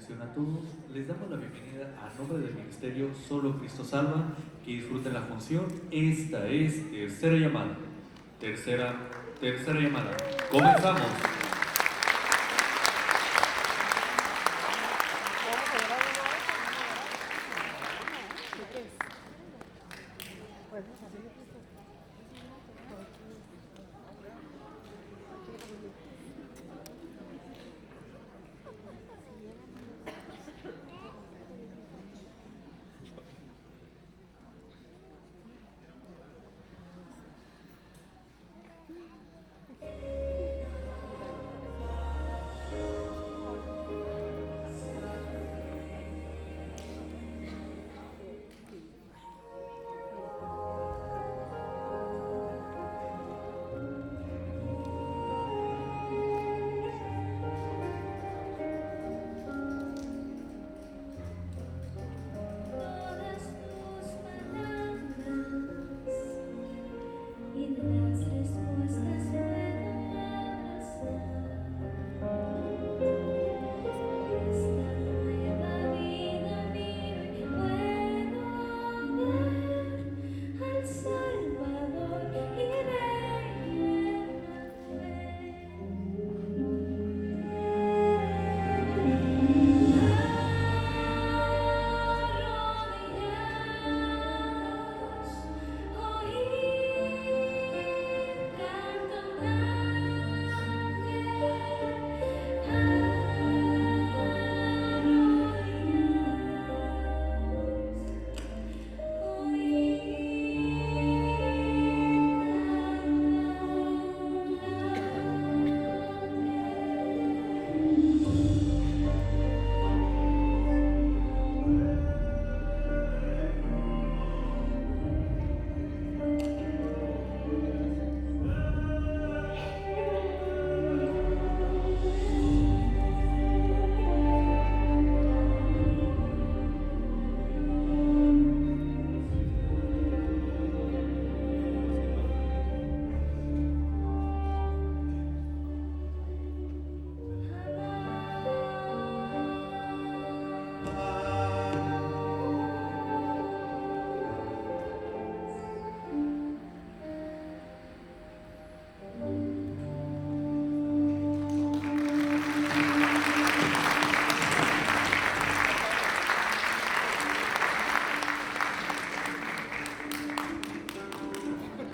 atención a todos. Les damos la bienvenida a nombre del Ministerio Solo Cristo Salva. Que disfruten la función. Esta es tercera llamada. Tercera llamada. Comenzamos.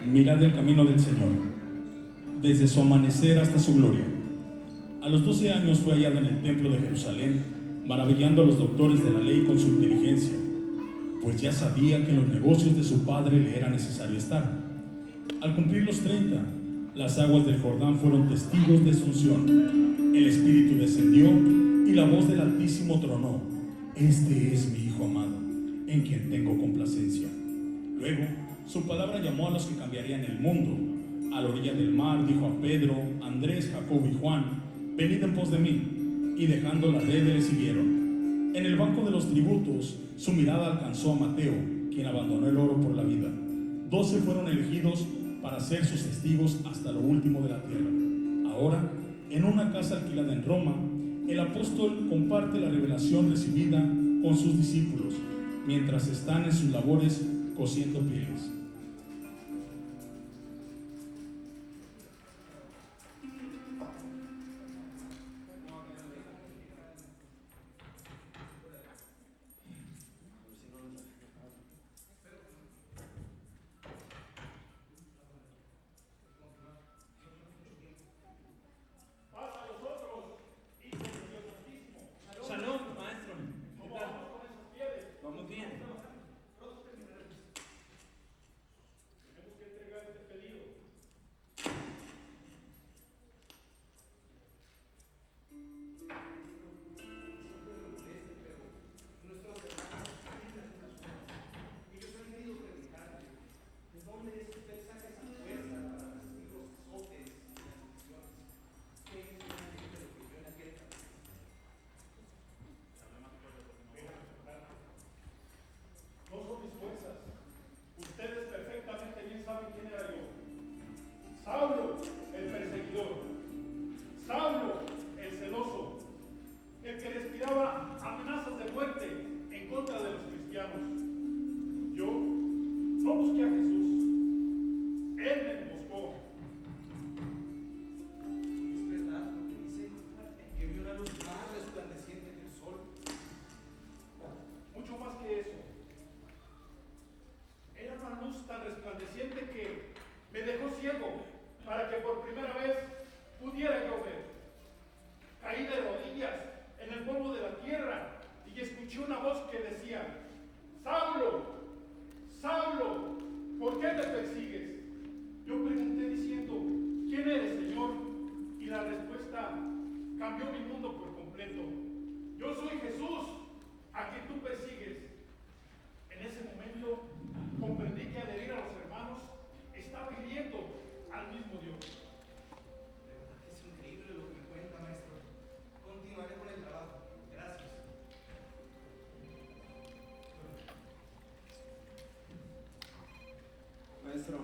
Mirad el camino del Señor, desde su amanecer hasta su gloria. A los 12 años fue hallada en el templo de Jerusalén, maravillando a los doctores de la ley con su inteligencia, pues ya sabía que en los negocios de su padre le era necesario estar. Al cumplir los 30, las aguas del Jordán fueron testigos de su unción. El Espíritu descendió y la voz del Altísimo tronó: Este es mi Hijo amado, en quien tengo complacencia. Luego, su palabra llamó a los que cambiarían el mundo. A la orilla del mar dijo a Pedro, Andrés, Jacobo y Juan: Venid en pos de mí. Y dejando la red le siguieron. En el banco de los tributos, su mirada alcanzó a Mateo, quien abandonó el oro por la vida. 12 fueron elegidos para ser sus testigos hasta lo último de la tierra. Ahora, en una casa alquilada en Roma, el apóstol comparte la revelación recibida con sus discípulos, mientras están en sus labores cosiendo pieles. Jesús, a quien tú persigues. En ese momento comprendí que al herir a los hermanos estaba hiriendo al mismo Dios. De verdad que es increíble lo que me cuenta, maestro. Continuaré con el trabajo. Gracias. Maestro,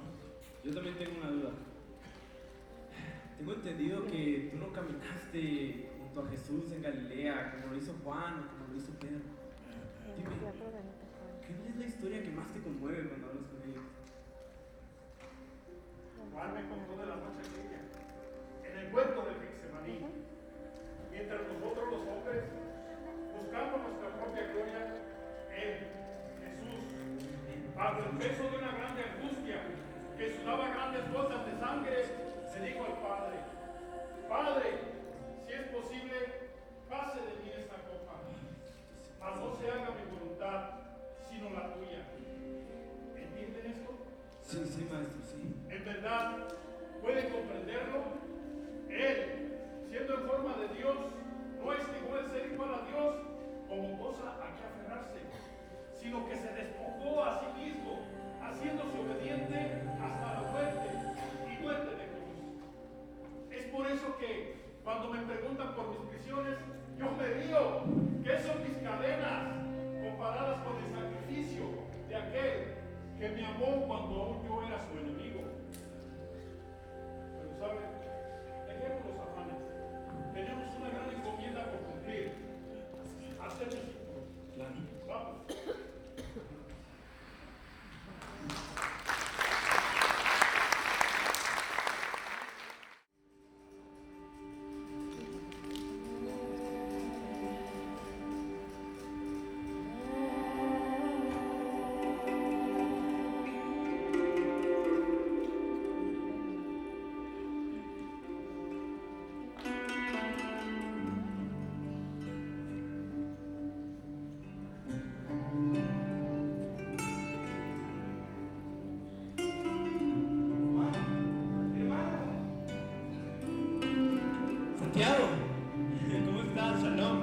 yo también tengo una duda. Tengo entendido que tú no caminaste junto a Jesús en Galilea como lo hizo Juan o como lo hizo Pedro. Dime, ¿qué es la historia que más te conmueve cuando hablas con ellos? Juan me contó de la noche aquella, en el huerto del Getsemaní, mientras nosotros los hombres buscamos nuestra propia gloria, Él, Jesús, bajo el peso de una grande angustia, que sudaba grandes gotas de sangre, se dijo al Padre: Padre, si es posible, pase de mí esta copa, mas no se haga mi voluntad, sino la tuya. ¿Entienden esto? Sí, maestro, sí. En verdad, ¿pueden comprenderlo? Él, siendo en forma de Dios, no estimó el ser igual a Dios como cosa a que aferrarse, sino que se despojó a sí mismo, haciéndose obediente hasta la muerte y muerte de cruz. Es por eso que cuando me preguntan por mis prisiones, yo me río. ¿Qué son mis cadenas comparadas con el sacrificio de aquel que me amó cuando aún yo era su enemigo? Pero ¿saben? Dejemos los afanes. Tenemos una gran encomienda por cumplir. Hacer discípulos. Claro. Vamos. Santiago, ¿cómo estás? Shalom.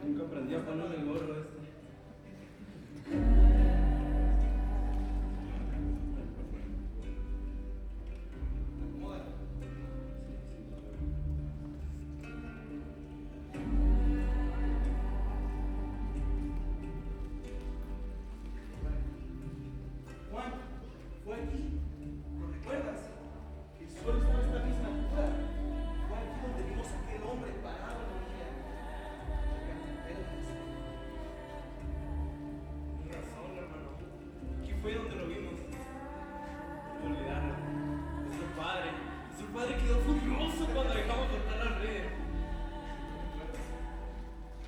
Nunca aprendí a ponerme el gorro este. Acomódalo. Juan, fue aquí. ¿Lo recuerdas? El sol estaba a esta misma altura. Fue aquí donde vimos a aquel hombre parado en la orilla. Tienes razón, hermano. Aquí fue donde lo vimos. No olvidarlo. Nuestro padre quedó furioso cuando dejamos soltar las redes.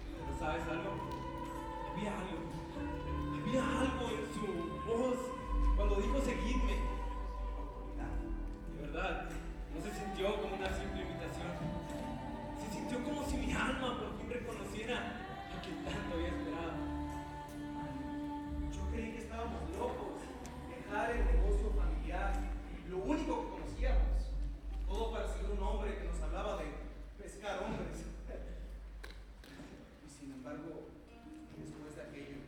Pero ¿sabes algo? Había algo en su voz cuando dijo seguidme. De verdad, no se sintió como una simple invitación. Se sintió como si mi alma por fin reconociera a quien tanto había esperado. Yo creí que estábamos locos. Dejar el negocio familiar, lo único que conocíamos. Todo para seguir un hombre que nos hablaba de pescar hombres. Y sin embargo, después de aquello,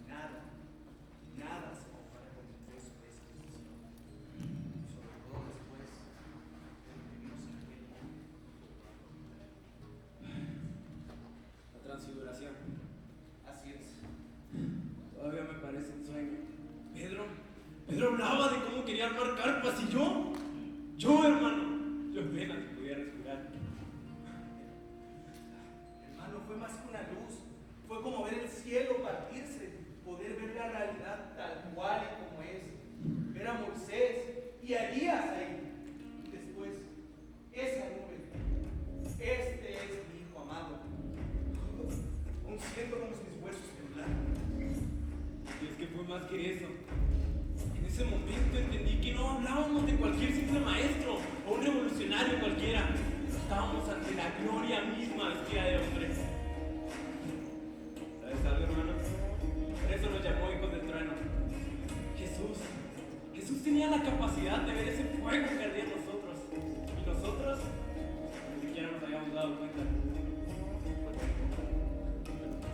nada se compara con el peso de esa decisión. Sobre todo después de lo que vimos en aquel momento. La transfiguración. Así es. Todavía me parece un sueño. Pedro hablaba de cómo quería armar carpas y yo, hermano, yo apenas podía respirar. Hermano, fue más que una luz. Fue como ver el cielo partirse, poder ver la realidad tal cual y como es. Ver a Moisés y a Elías ahí. Y después, esa nube. Este es mi hijo amado. Aún siento como si mis huesos temblaran. Y es que fue más que eso. En ese momento entendí que no hablábamos de cualquier simple maestro o un revolucionario cualquiera. Estábamos ante la gloria misma vestida de hombre. ¿Sabes algo, hermano? Por eso nos llamó hijos del trueno. Jesús tenía la capacidad de ver ese fuego que ardía en nosotros. cosas ni siquiera nos habíamos dado cuenta.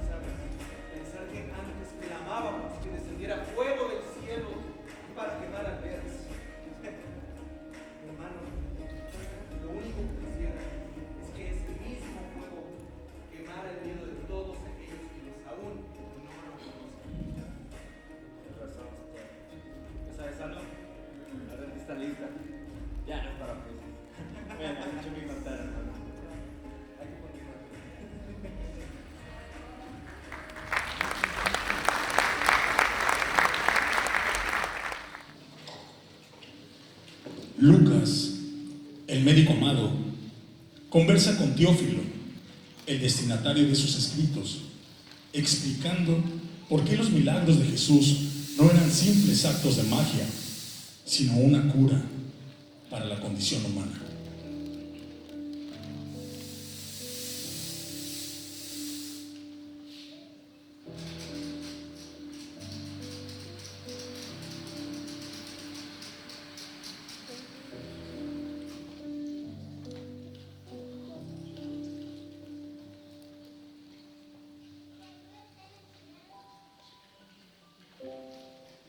¿Sabes? Pensar que antes clamábamos que descendiera fuego del cielo para quemar aldeas. Hermano, lo único que quisiera es que ese mismo fuego quemara el miedo de todos aquellos quienes aún no lo conocen. Tienes razón, Santiago. ¿Sabes algo? La red está lista. Ya no es para pues. Bueno, hay mucho que contar, hermano. Hay que continuar. Lucas, el médico amado, conversa con Teófilo, el destinatario de sus escritos, explicando por qué los milagros de Jesús no eran simples actos de magia, sino una cura para la condición humana.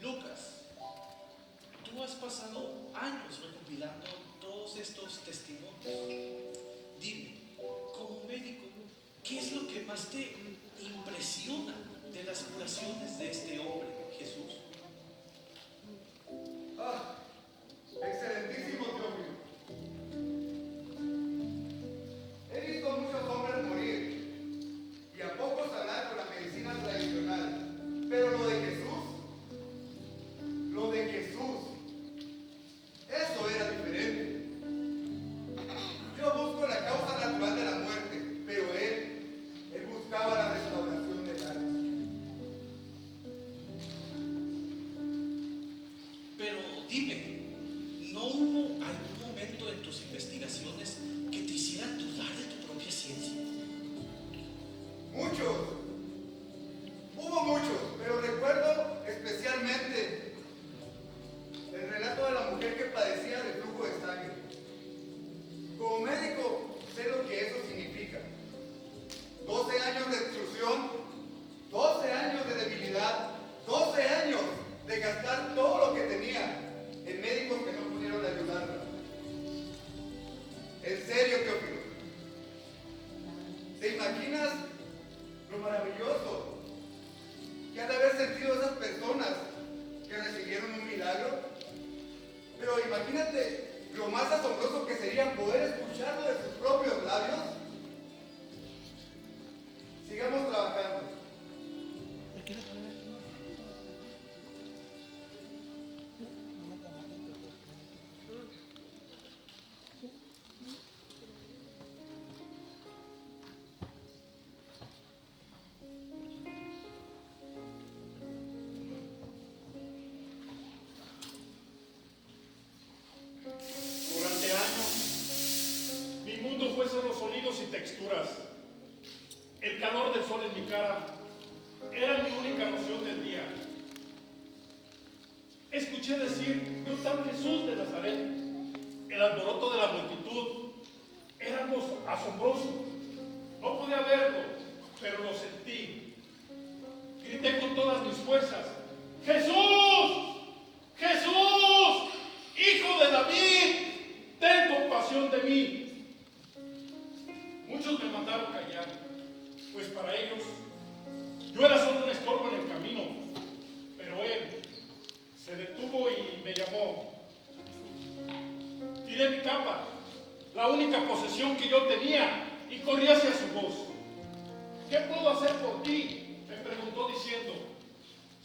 Lucas, tú has pasado años recopilando todos estos testimonios. Dime, como médico, ¿qué es lo que más te impresiona de las curaciones de este hombre, Jesús? Ah, excelentísimo Teófilo. He visto muchos hombres morir y a pocos sanar con la medicina tradicional, pero lo de Jesús, eso era diferente. Yo busco la causa natural de la muerte, pero él buscaba la restauración del alma. Pero dime, ¿no hubo algún momento en tus investigaciones que te hicieran dudar de tu propia ciencia? Hubo muchos, pero recuerdo especialmente el relato de la mujer que padecía de flujo de sangre. Como médico, sé lo que eso significa. 12 años de exclusión, 12 años de debilidad, 12 años de gastar todo lo que tenía en médicos que no pudieron ayudarla. En serio, Teófilo. ¿Te imaginas lo maravilloso que han de haber sentido esas personas que recibieron un milagro? Pero imagínate lo más asombroso que sería poder escucharlo de sus propios labios. Sigamos trabajando. Durante años, mi mundo fue solo sonidos y texturas. El calor del sol en mi cara era mi única noción del día. Escuché decir de un tal Jesús de Nazaret. El alboroto de la multitud era algo asombroso. No podía verlo, pero lo sentí. Grité con todas mis fuerzas: ¡Jesús! ¡Jesús! ¡Hijo de David! ¡Ten compasión de mí! Muchos me mandaron callar, pues para ellos yo era solo un estorbo en el camino. Pero él se detuvo y me llamó. Tiré mi capa, la única posesión que yo tenía, y corrí hacia su voz. ¿Qué puedo hacer por ti?, me preguntó diciendo.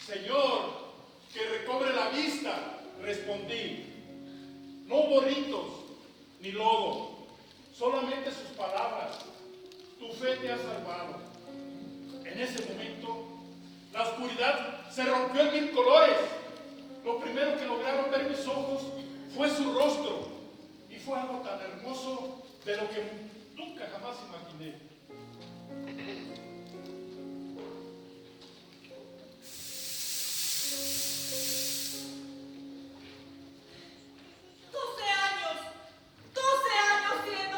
Señor, que recobre la vista, respondí. No hubo ritos ni lodo, solamente sus palabras. Tu fe te ha salvado. En ese momento, la oscuridad se rompió en mil colores. Lo primero que lograron ver mis ojos fue su rostro, y fue algo tan hermoso de lo que nunca jamás imaginé. ¡12 años! ¡12 años!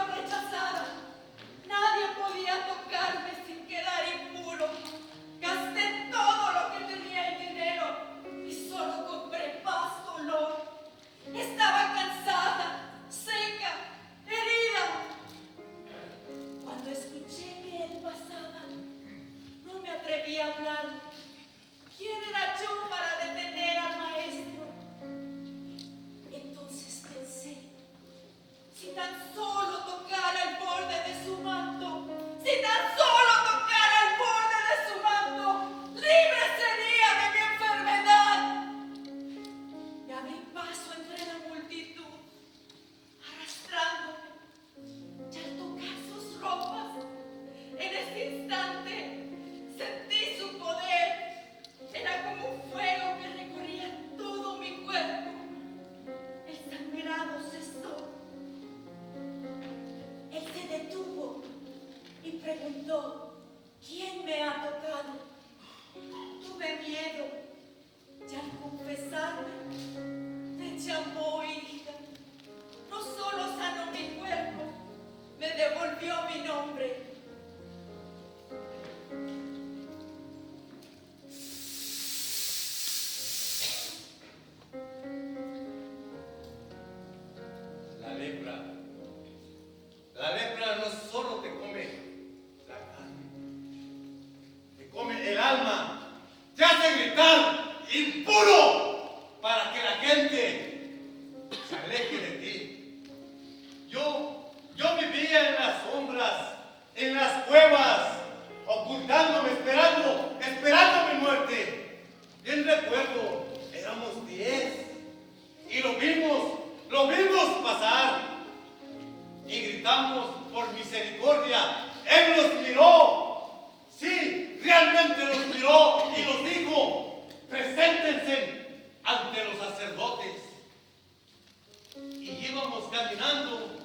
caminando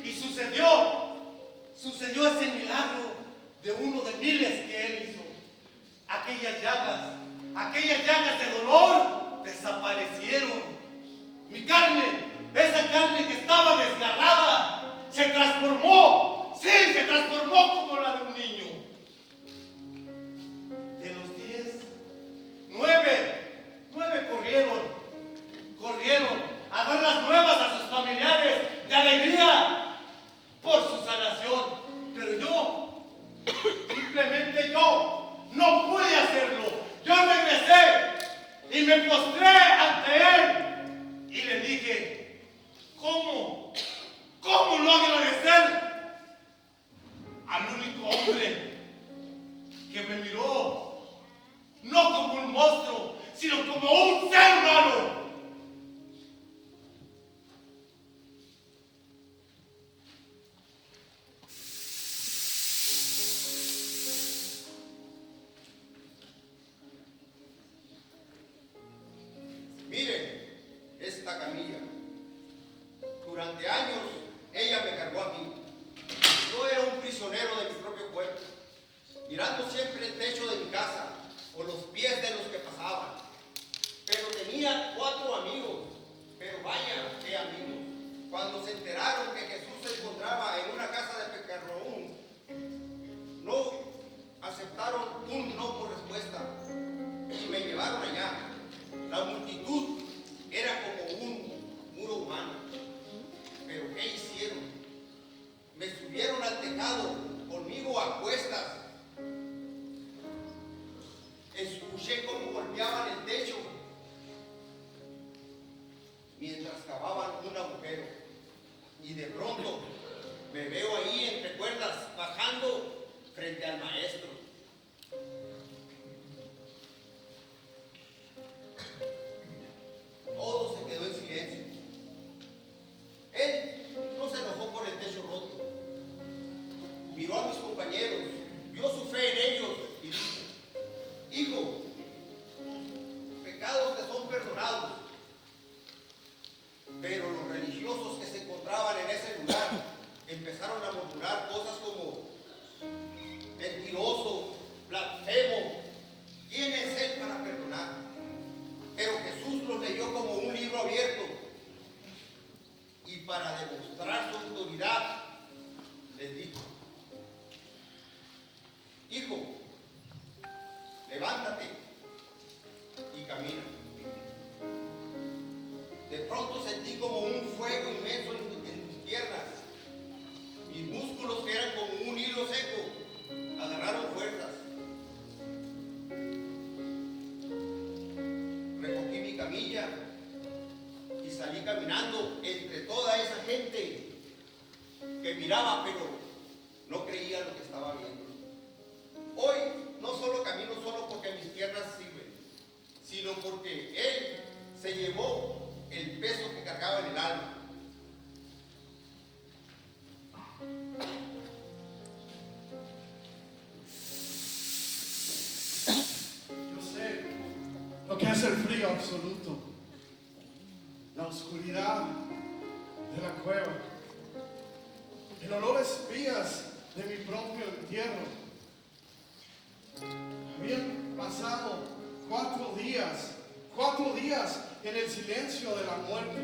y sucedió ese milagro de uno de miles que Él hizo. Aquellas llagas de dolor desaparecieron. Mi carne, esa carne que estaba desgarrada, se transformó, sí, se transformó como la de un niño. De los 10, 9 corrieron a dar las nuevas a sus familiares de alegría por su sanación. Pero yo, simplemente yo, no pude hacerlo. Yo regresé y me postré ante Él y le dije, ¿cómo no agradecer al único hombre que me miró, no como un monstruo, sino como un ser humano? Miren esta camilla. Durante años ella me cargó a mí. Yo era un prisionero de mi propio cuerpo, mirando siempre el techo de mi casa o los pies de los que pasaban. Pero tenía 4 amigos, pero vaya, qué amigos. Cuando se enteraron que Jesús se encontraba en una casa de Pecarnaúm, no aceptaron un no por respuesta y me llevaron allá. La multitud era como un muro humano. Pero ¿qué hicieron? Me subieron al tejado conmigo a cuestas. Escuché cómo golpeaban el techo mientras cavaban un agujero. Y de pronto me veo ahí entre cuerdas bajando frente al maestro. Todo se quedó en silencio. Él no se enojó por el techo roto. Miró a mis compañeros, vio su fe en ellos y dijo, hijo, pecados te son perdonados. Pero los religiosos que se encontraban en ese lugar empezaron a murmurar cosas como mentiroso, blasfemo. ¿Quién es él para perdonar? Pero Jesús los leyó como un libro abierto y para demostrar su autoridad les dijo, hijo, levántate y camina. De pronto sentí como un fuego inmenso en mis piernas. Mis músculos, que eran como un hilo seco, agarraron fuerzas. Recogí mi camilla y salí caminando entre toda esa gente que miraba, pero no creía lo que estaba viendo. Hoy no solo camino solo porque mis piernas sirven, sino porque Él se llevó el peso que cargaba en el alma. Yo sé lo que es el frío absoluto, la oscuridad de la cueva, el olor a espías de mi propio entierro. Habían pasado 4 días en el silencio de la muerte.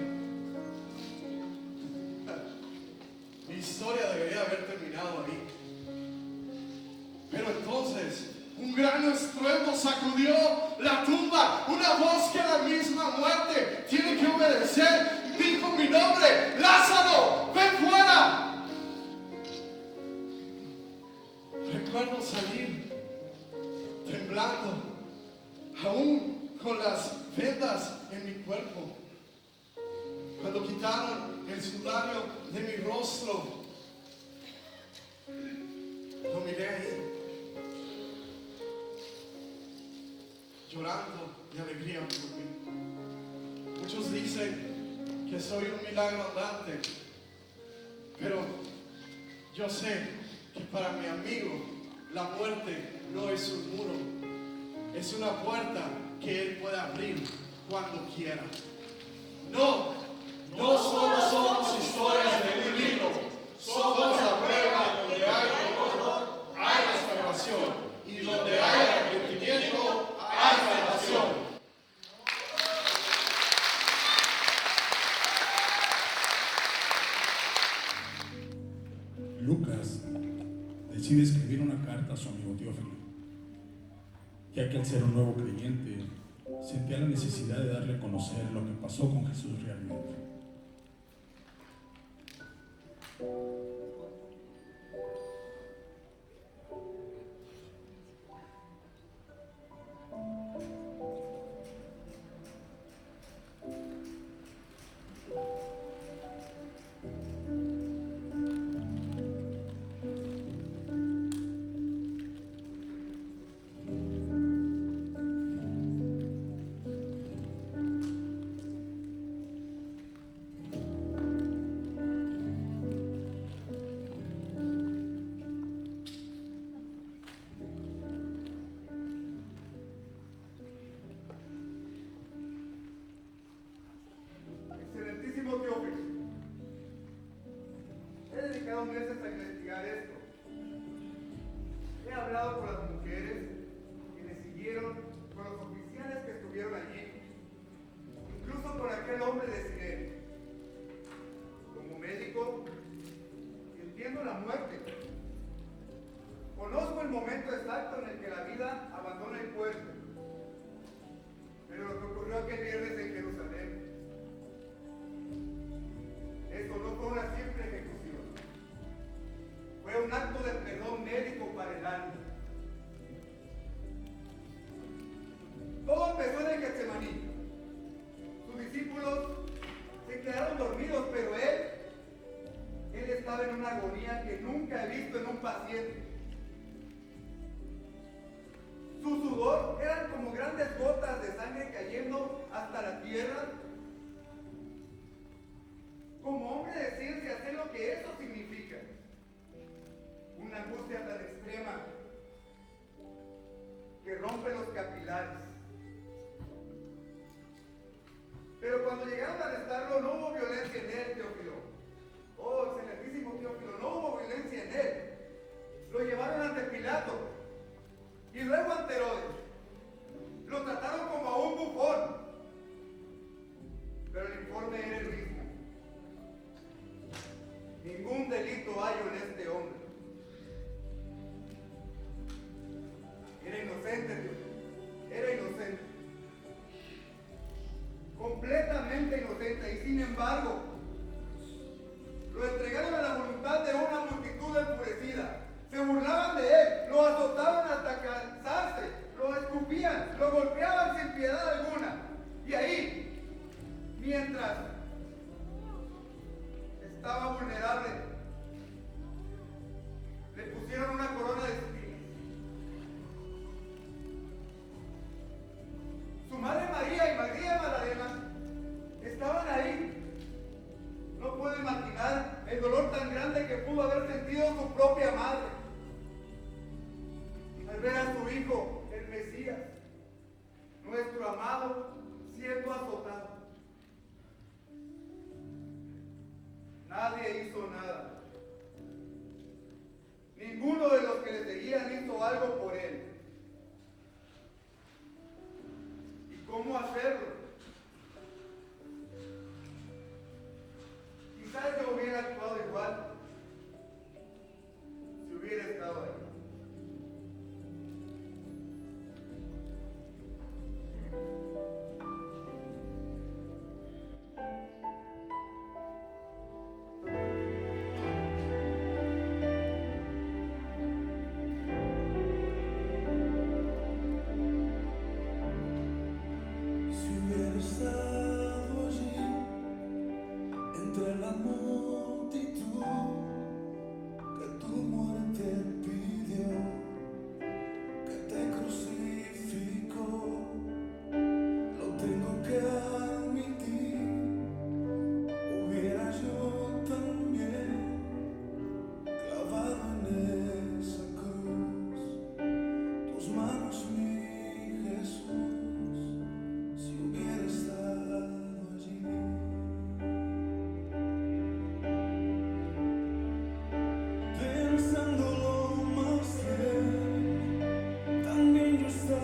Mi historia debería haber terminado ahí. Pero entonces, un gran estruendo sacudió la tumba. Una voz que la misma muerte tiene que obedecer. Dijo mi nombre: Lázaro, ven fuera. Recuerdo salir temblando, aún con las vendas en mi cuerpo. Cuando quitaron el sudario de mi rostro, lo miré ahí, llorando de alegría por mí. Muchos dicen que soy un milagro andante, pero yo sé que para mi amigo la muerte no es un muro, es una puerta que Él puede abrir cuando quiera. No solo somos historias. Lucas decide escribir una carta a su amigo Teófilo, ya que al ser un nuevo creyente sentía la necesidad de darle a conocer lo que pasó con Jesús realmente. Excelentísimo Teófilo, he dedicado meses a investigar esto. He hablado con las mujeres que le siguieron, con los oficiales que estuvieron allí, incluso con aquel hombre de Sirene. Como médico, entiendo la muerte. Conozco el momento exacto en el que la vida abandona el cuerpo. Pero lo que ocurrió aquel viernes en Jerusalén, eso no fue una simple ejecución. Fue un acto de perdón médico para el alma. Todo empezó en el Getsemaní. Sus discípulos se quedaron dormidos, pero él estaba en una agonía que nunca he visto en un paciente. Su sudor eran como grandes gotas de sangre cayendo hasta la tierra. Como hombre de ciencia sé lo que eso significa. Una angustia tan extrema que rompe los capilares. Pero cuando llegaron a arrestarlo no hubo violencia en él, Teófilo. Oh, excelentísimo Teófilo, no hubo violencia en él. Lo llevaron ante Pilato y luego ante Herodes. Lo trataron como a un bufón. Pero el informe era el mismo. Ningún delito hallo en este hombre. Era inocente, Dios. Era inocente. Completamente inocente. Y sin embargo, lo entregaron a la voluntad de una multitud enfurecida. Se burlaban de él, lo azotaban hasta cansarse, lo escupían, lo golpeaban sin piedad alguna. Y ahí, mientras estaba vulnerable, le pusieron una corona de espinas. Su madre María y María Magdalena estaban ahí. No puedo imaginar el dolor tan grande que pudo haber sentido su propia madre al ver a su hijo, el Mesías, nuestro amado, siendo azotado. Nadie hizo nada. Ninguno de los que le seguían hizo algo por él. ¿Y cómo hacerlo? Quizás yo hubiera actuado igual si hubiera estado ahí. Pensándolo más bien, también yo estaba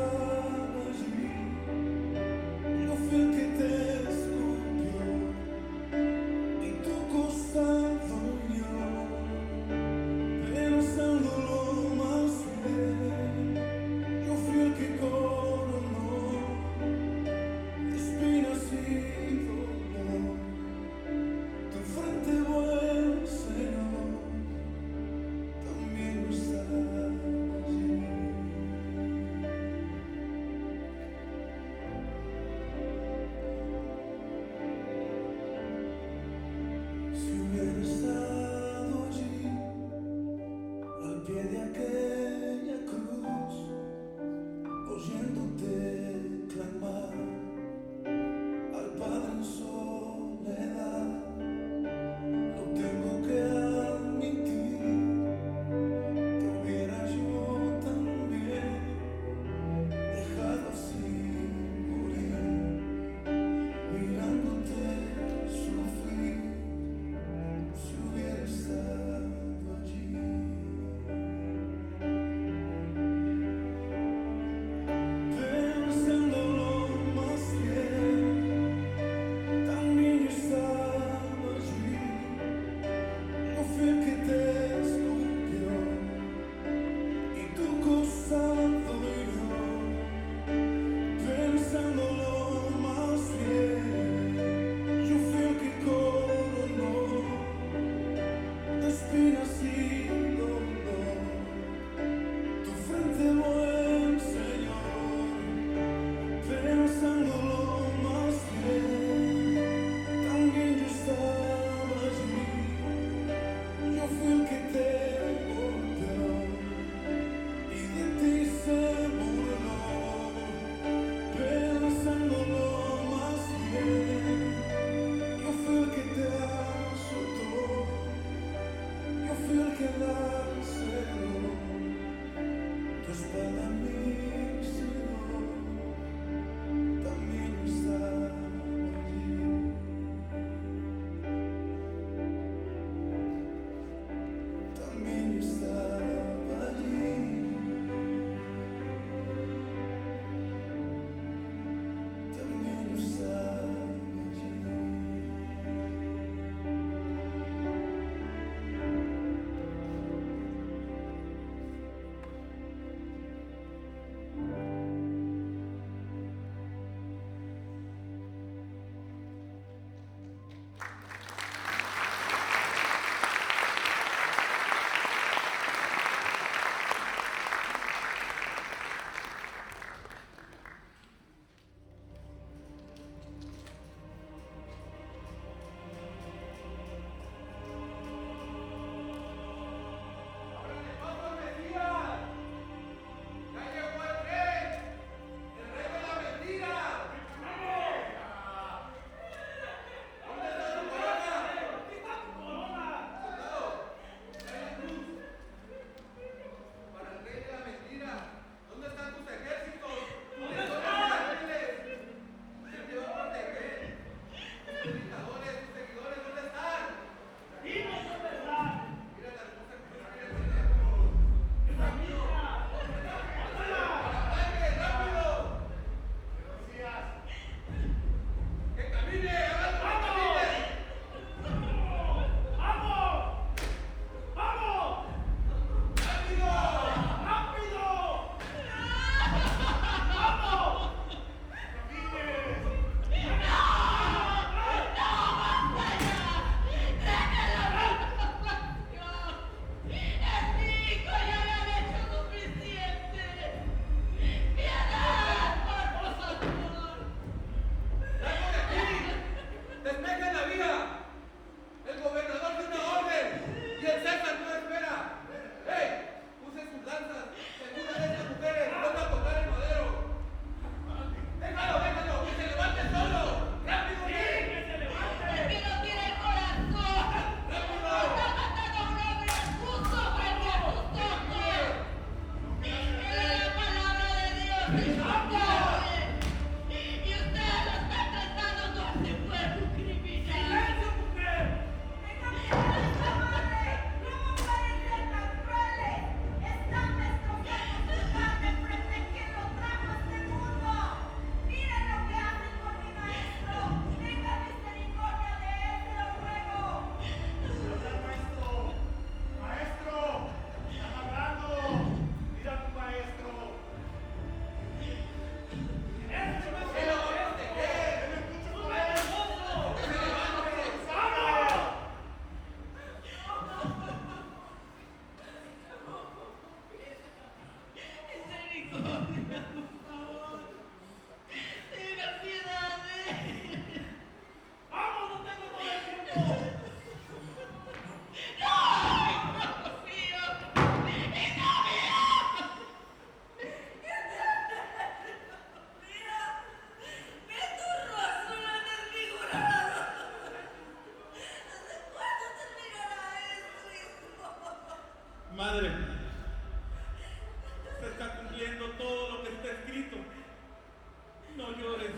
Madre, se está cumpliendo todo lo que está escrito. No llores.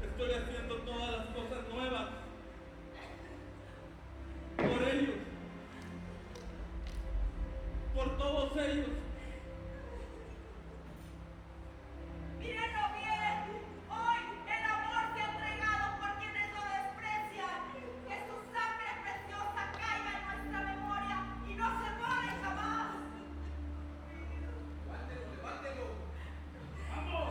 Estoy haciendo todas las cosas nuevas. Por ellos. Por todos ellos. Mírenlo bien. Hoy el amor se ha entregado por quienes lo desprecian. Que su sangre preciosa caiga en nuestra memoria y no se borre jamás. Levántelo, levántelo. ¡Vamos!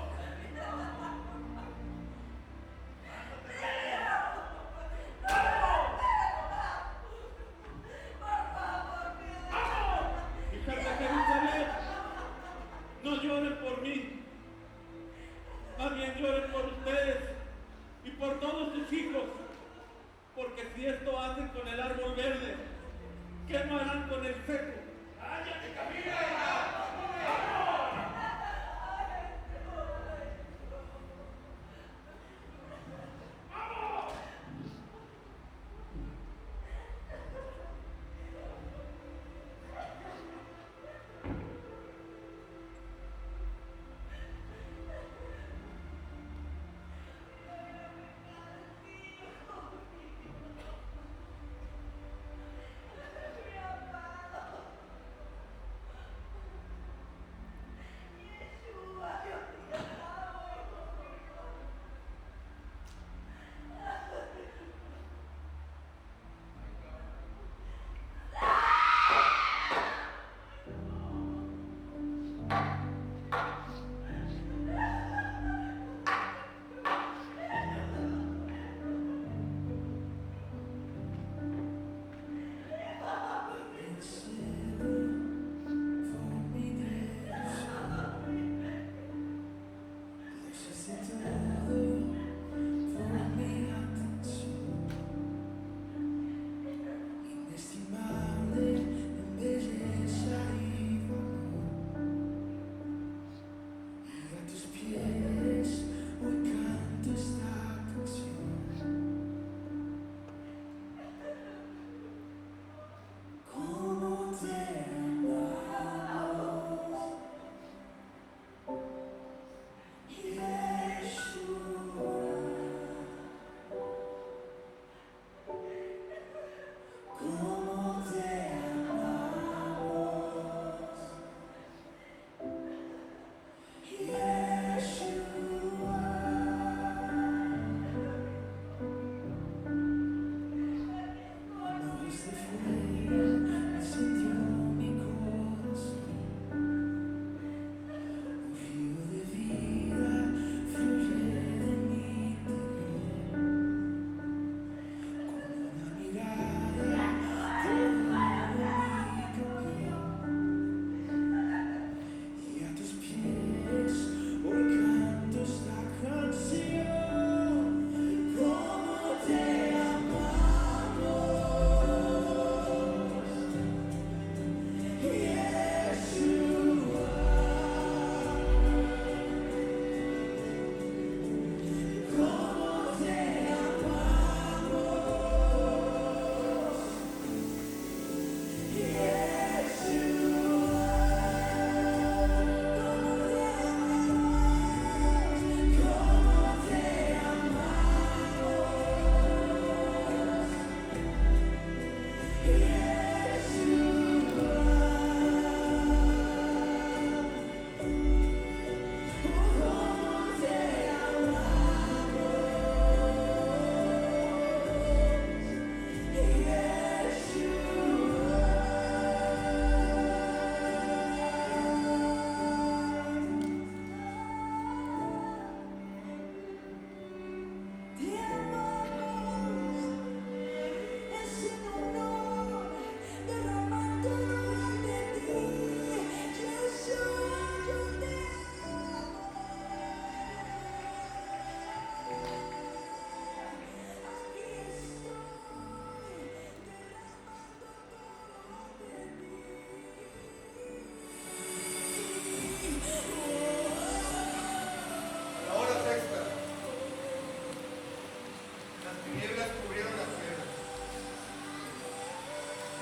Hijas de Jerusalén, no lloren por mí. Más bien lloren por ustedes y por todos sus hijos. Porque si esto hacen con el árbol verde, ¿qué no harán con el seco? ¡Cállate, Camila!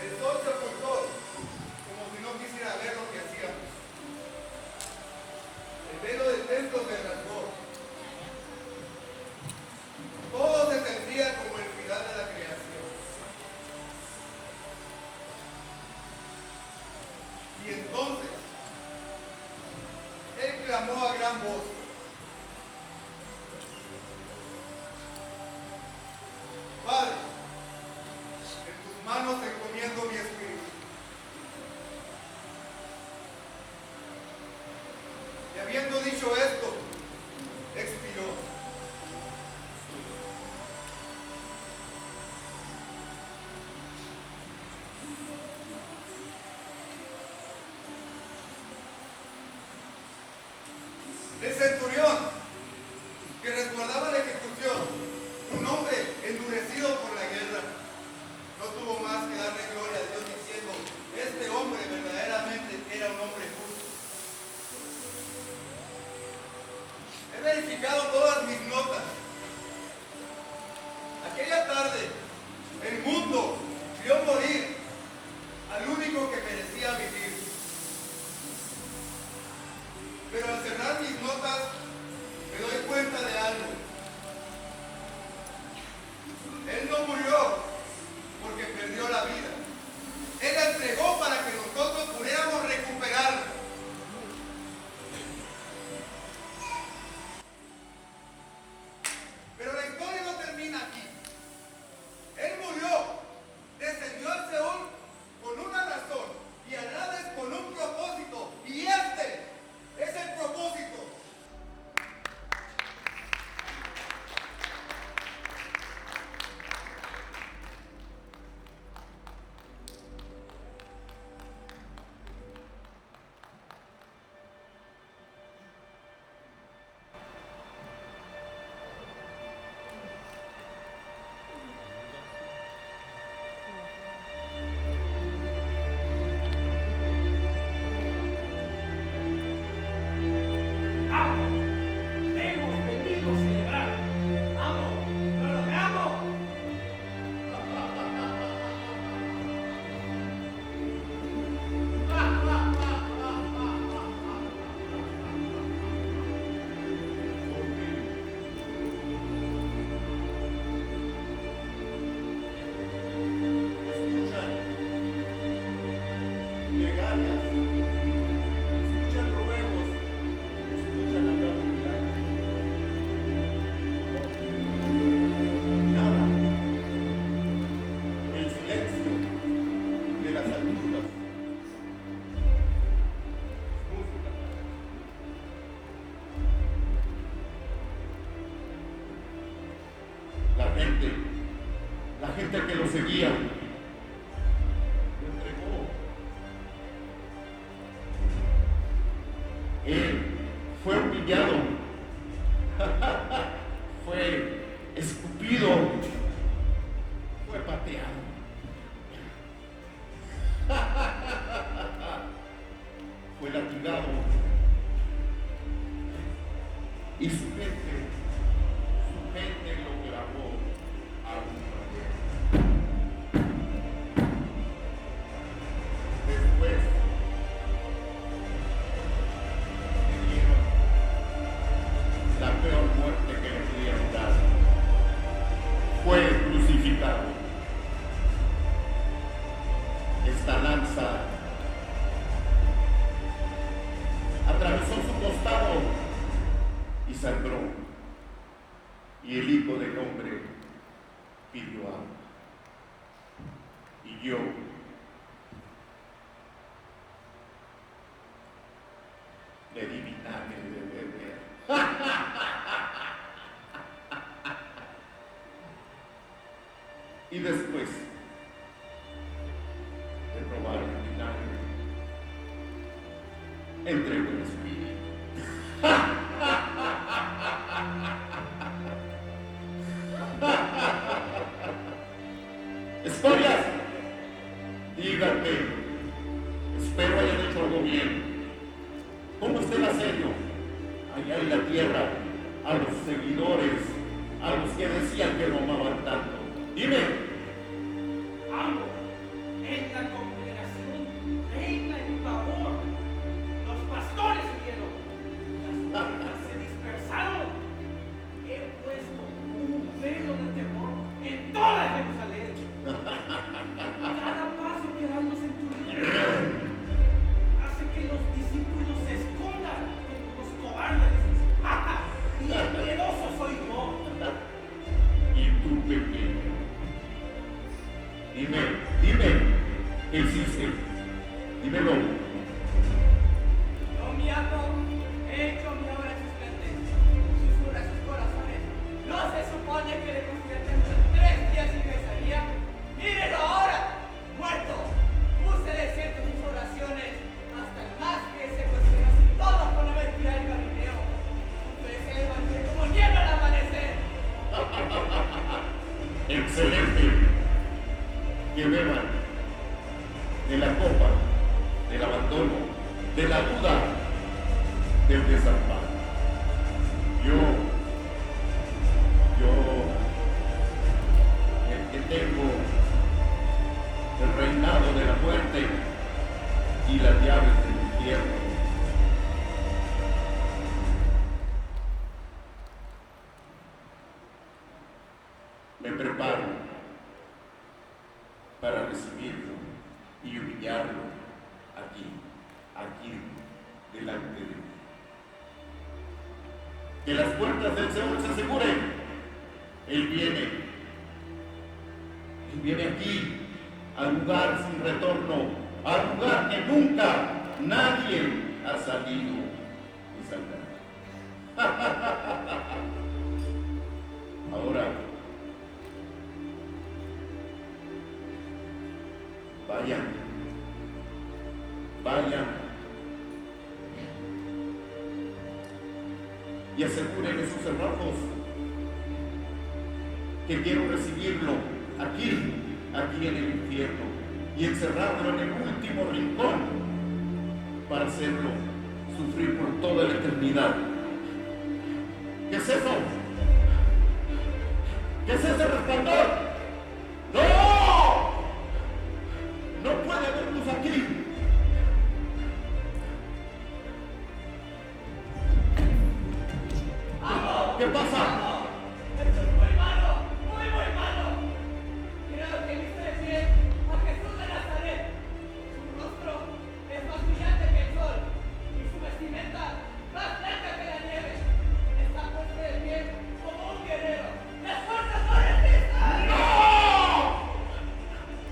El sol se ocultó, como si no quisiera ver lo que hacíamos. El velo del templo se rasgó. Todo se sentía como el final de la creación. Y entonces, él clamó a gran voz: Padre, en tus manos encomiendo mi espíritu. Y habiendo dicho esto, expiró. El centurión que resguardaba la ejecución, un hombre endurecido por la guerra, no tuvo más que darle gloria a Dios diciendo: este hombre verdaderamente era un hombre justo. He verificado todas mis notas. Aquella tarde, el mundo vio morir al único que merecía vivir. Pero al cerrar mis notas, me doy cuenta de algo. Él no murió porque perdió la vida. Él la entregó para que nosotros pudiéramos recuperarla. Pero la historia no termina aquí. Él murió, descendió al Seol con una razón y al Hades con un propósito. Y este es el propósito. Hemos venido a celebrar. ¡Amo! ¡Pero me amo! Escuchan plegarias, escuchan ruegos, escuchan hablar de milagros. Nada, el silencio de las alturas. Música. La gente que lo seguía, lo entregó. Él fue humillado, fue escupido, fue pateado. Fue latigado. Y su gente lo grabó a una vez. Después le dieron la peor muerte que le pudieron dar. Fue crucificado. Esta lanza atravesó su costado y sangró. Y el Hijo del Hombre pidió agua. Y yo le di vinagre de beber. Y después de probar el vinagre, entregó el espíritu. Escorias, díganme, espero hayan hecho algo bien. ¿Cómo está el asedio allá en la tierra a los seguidores, a los que decían que lo amaban tanto? Dime. Amo. En la Dime, ¿qué hiciste? Dímelo. Yo, mi amo, he hecho mi obra en sus mentes, susurra sus corazones. ¿No se supone que le construí el templo en 3 días y regresaría? ¡Mírenlo ahora! ¡Muerto! Puse desierto sus oraciones hasta el más que se cuestiona si todo con la mentira del Galileo. Empecé a levantar como niebla al amanecer. Excelente. Que beban de la copa, del abandono, de la duda, del desamparo. Yo, el que tengo el reinado de la muerte y las llaves del infierno. Me preparo para recibirlo y humillarlo aquí, delante de mí. Que las puertas del Seol se aseguren. Él viene aquí, al lugar sin retorno, al lugar que nunca nadie ha salido y saldrá. Ahora, vayan y aseguren esos cerrojos que quiero recibirlo aquí en el infierno y encerrarlo en el último rincón para hacerlo sufrir por toda la eternidad. ¿Qué es eso? ¿Qué es ese resplandor? ¡No! ¡No puede haber luz aquí! ¿Qué pasa? Esto es muy malo, muy malo. Creo que viste de pie a Jesús de Nazaret. Su rostro es más brillante que el sol y su vestimenta más blanca que la nieve. Está puesto de pie como un guerrero. ¡Las fuerzas no resistan! ¡No!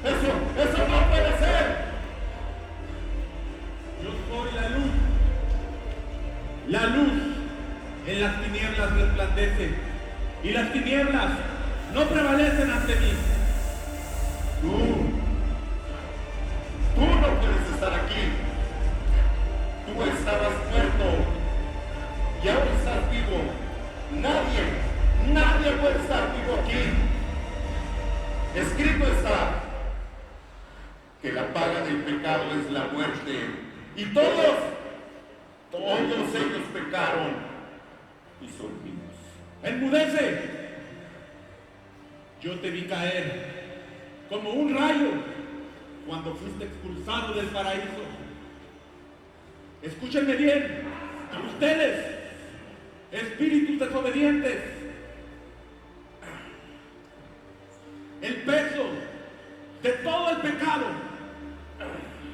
¡Eso no puede ser! Yo soy la luz. La luz en las tinieblas resplandece, y las tinieblas no prevalecen ante mí. Tú no puedes estar aquí. Tú estabas muerto y ahora estás vivo. Nadie puede estar vivo aquí. Escrito está que la paga del pecado es la muerte, y todos ellos pecaron y son míos. ¡Enmudece! Yo te vi caer como un rayo cuando fuiste expulsado del paraíso. Escúchenme bien, ustedes, espíritus desobedientes. El peso de todo el pecado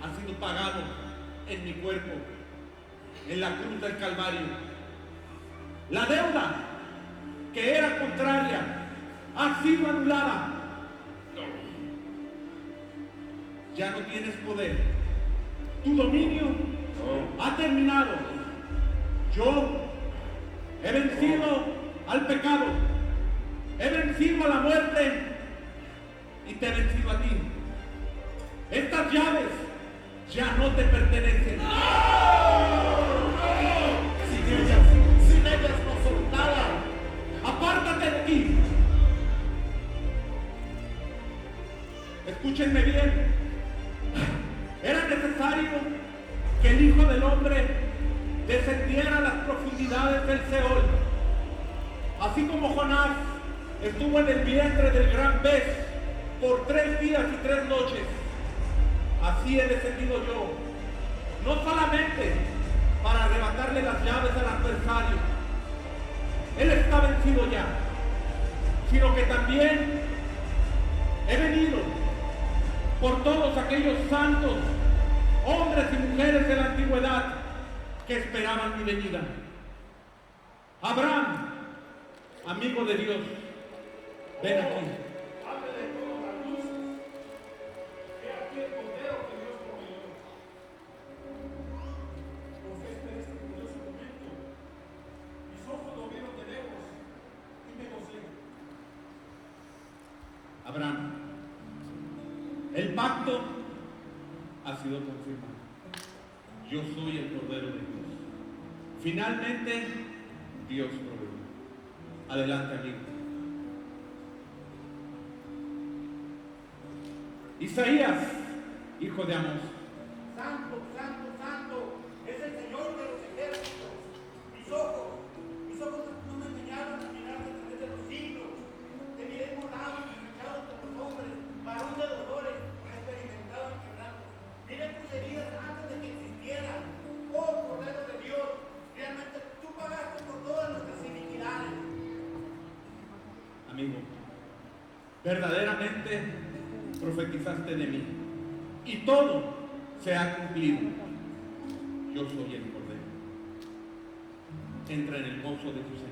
ha sido pagado en mi cuerpo, en la cruz del Calvario. La deuda que era contraria ha sido anulada. Ya no tienes poder. Tu dominio ha terminado. Yo he vencido al pecado. He vencido a la muerte y te he vencido a ti. Estas llaves ya no te pertenecen. Sin ellas no son nada. ¡Apártate de aquí! Escúchenme bien. Era necesario que el Hijo del Hombre descendiera a las profundidades del Seol. Así como Jonás estuvo en el vientre del gran pez por 3 días y 3 noches, así he descendido yo, no solamente para arrebatarle las llaves al adversario, él está vencido ya, sino que también he venido por todos aquellos santos, hombres y mujeres de la antigüedad que esperaban mi venida. Abraham, amigo de Dios, ven aquí. El pacto ha sido confirmado. Yo soy el Cordero de Dios. Finalmente, Dios proveyó. Adelante, amigo. Isaías, hijo de Amós. Santo, santo, santo, es el Señor de los ejércitos. Mis ojos no me enseñaron a mirar a través de los siglos. Te miré morado y luchado por los hombres, varón de dolores, experimentado en quebranto. Miré tus heridas antes de que existieran. Oh, Cordero de Dios, realmente tú pagaste por todas nuestras iniquidades. Amigo, verdaderamente profetizaste de mí y todo se ha cumplido. Yo soy el Cordero. Entra en el gozo de tu Señor.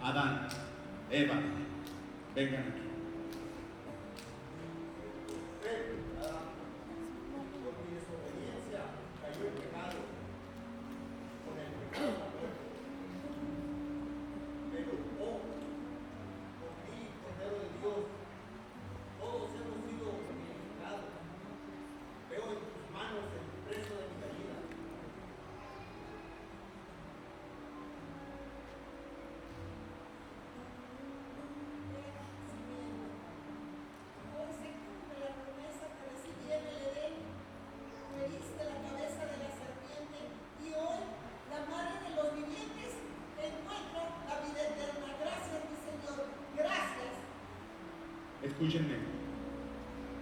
Adán, Eva, vengan aquí. Por mi desobediencia cayó el pecado. Con el pecado la muerte. Pero, oh, por ti, Cordero de Dios, todos hemos sido purificados. Veo en tus manos el precio de mi caída. Hoy se cumple la promesa que recibí en el Edén. Heriste la cabeza de la serpiente y hoy, la madre de los vivientes, encuentro la vida eterna. Gracias, mi Señor. Gracias. Escúchenme.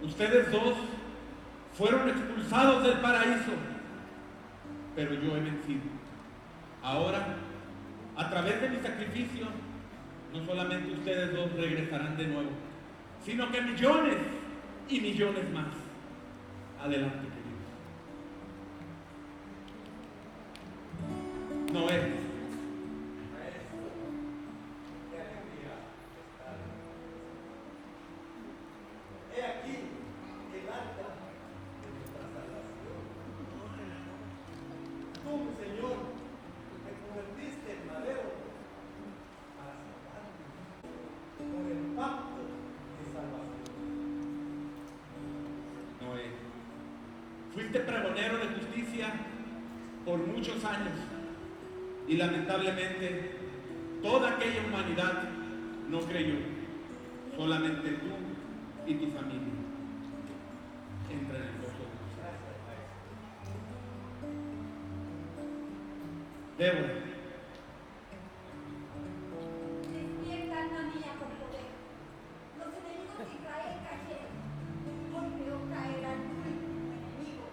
Ustedes dos fueron expulsados del paraíso, pero yo he vencido. Ahora, a través de mi sacrificio, no solamente ustedes dos regresarán de nuevo, sino que millones y millones más. Adelante, queridos. Noé. Qué alegría estar. He aquí el arca de nuestra salvación. Tú, Señor, me convertiste en madero para salvarme por el pacto de salvación. Noé, fuiste pregonero de justicia por muchos años y lamentablemente toda aquella humanidad no creyó. Solamente tú y tu familia. Entra en el gozo de Dios. Débora, Despierta, alma mía, con poder. Los enemigos de Israel cayeron. Hoy veo caer al único enemigo.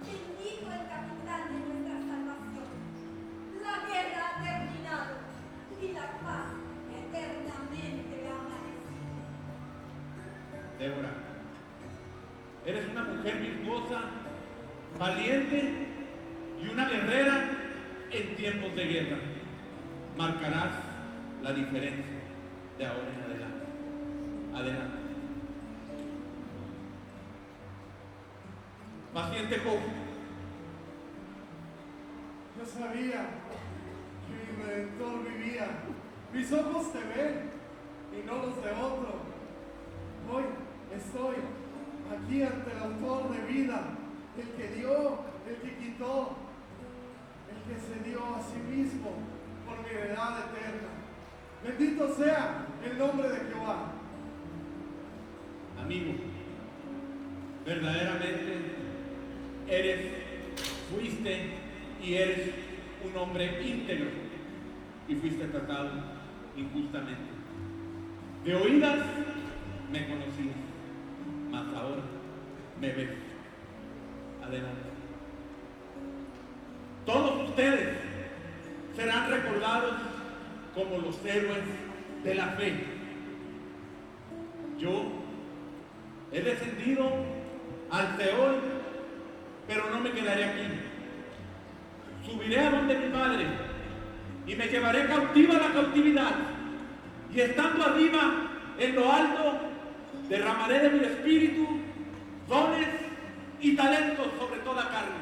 Bendito el capitán de nuestra salvación. La guerra ha terminado y la paz eternamente ha amanecido. Débora, eres una mujer virtuosa, valiente y una guerrera en tiempos de guerra. Marcarás la diferencia de ahora en adelante. Adelante. Paciente Job, Yo sabía que mi Redentor vivía. Mis ojos te ven y no los de otro. Hoy estoy aquí ante el autor de vida, el que dio, el que quitó, el que se dio a sí mismo por mi heredad eterna. Bendito sea el nombre de Jehová. amigo, verdaderamente fuiste y eres un hombre íntegro y fuiste tratado injustamente. De oídas me conocías, mas ahora me ves. Adelante. Todos ustedes serán recordados como los héroes de la fe. Yo he descendido al Seol, pero no me quedaré aquí. Subiré a donde mi Padre y me llevaré cautiva a la cautividad. Y estando arriba, en lo alto, derramaré de mi espíritu dones y talentos sobre toda carne.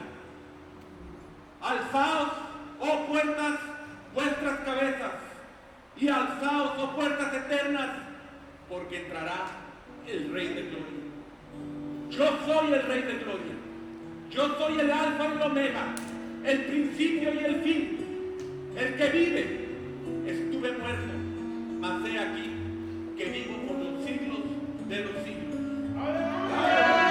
Alzaos, oh puertas, vuestras cabezas, y alzaos, oh puertas eternas, porque entrará el Rey de Gloria. Yo soy el Rey de Gloria. Yo soy el Alfa y el Omega, el principio y el fin, el que vive. Estuve muerto, mas he aquí que vivo por los siglos de los siglos. ¡Aleluya!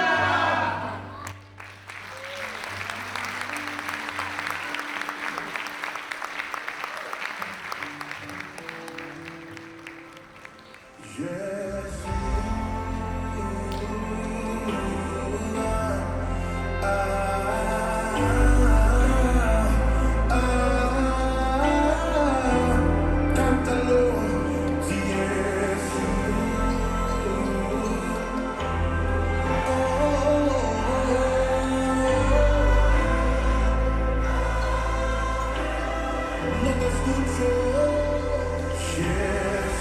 No te escucho, Jesús.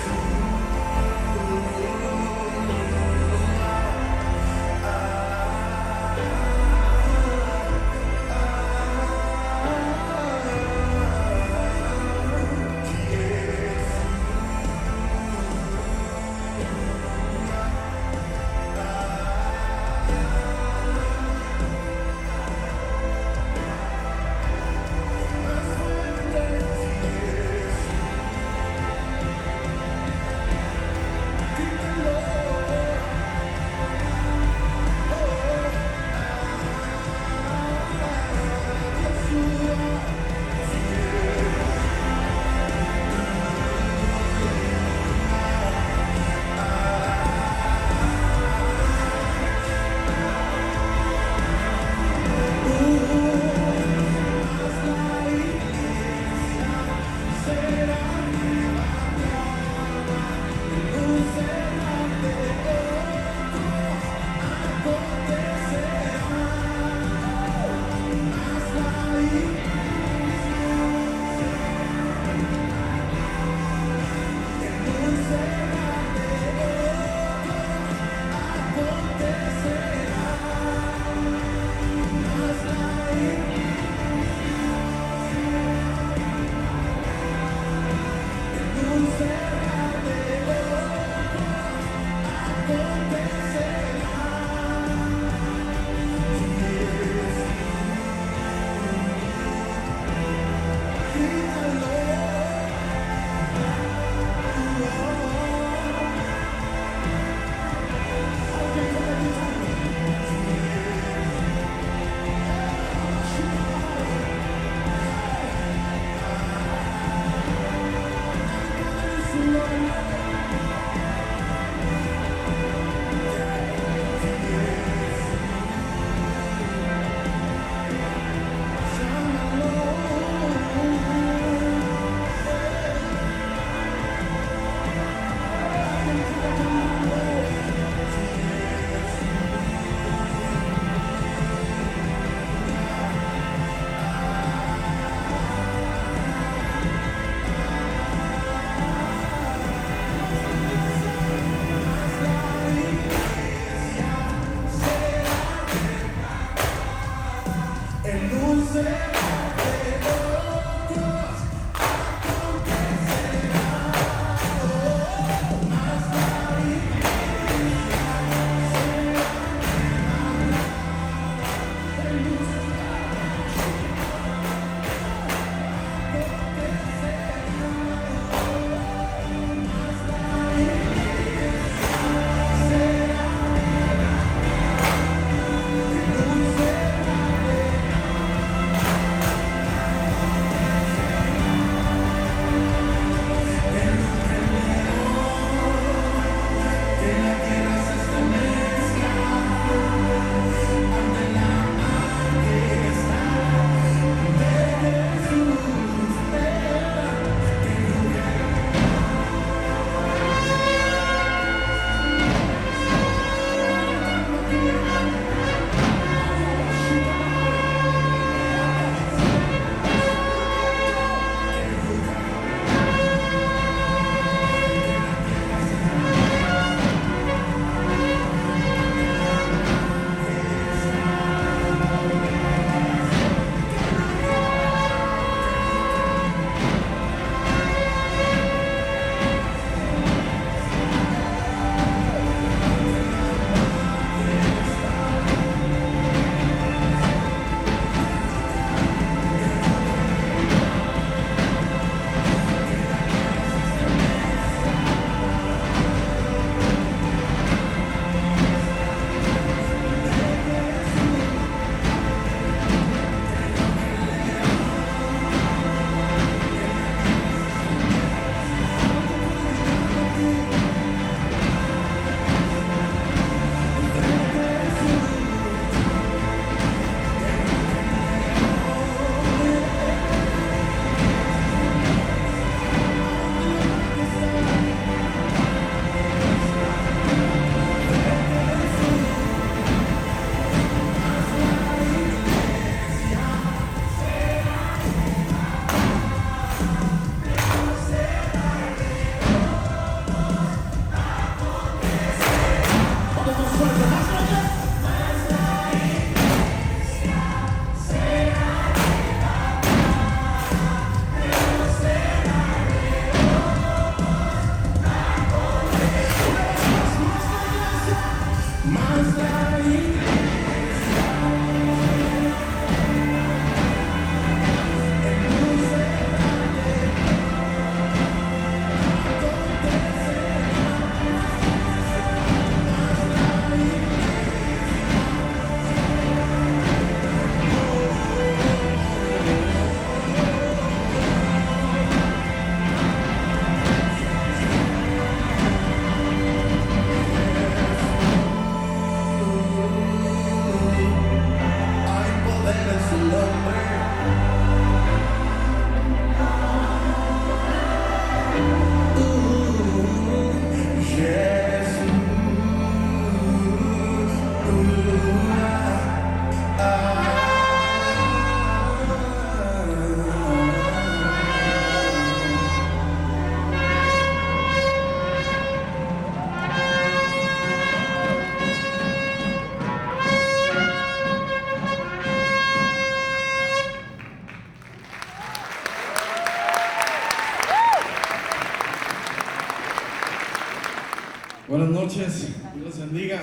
Buenas noches, Dios los bendiga.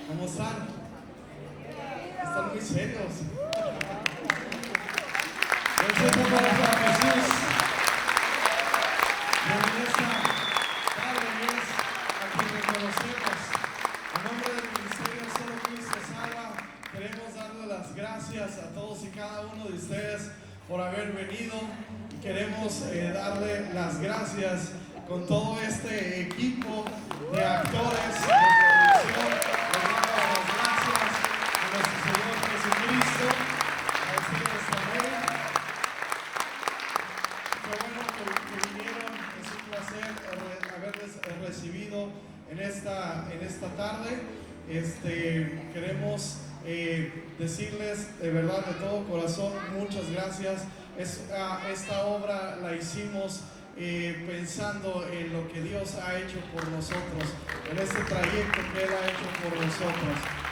¿Cómo están? Están muy serios. Gracias para Jesús. En esta tarde es a quien reconocemos. En nombre del Ministerio Solo Cristo Salva, queremos darle las gracias a todos y cada uno de ustedes por haber venido. Queremos darle las gracias con todo este equipo de actores de producción. Les damos las gracias a nuestro Señor Jesucristo, a ustedes también. Qué bueno que vinieron, es un placer haberles recibido en esta tarde. Queremos decirles de verdad, de todo corazón, muchas gracias. Esta obra la hicimos pensando en lo que Dios ha hecho por nosotros, en este trayecto que Él ha hecho por nosotros.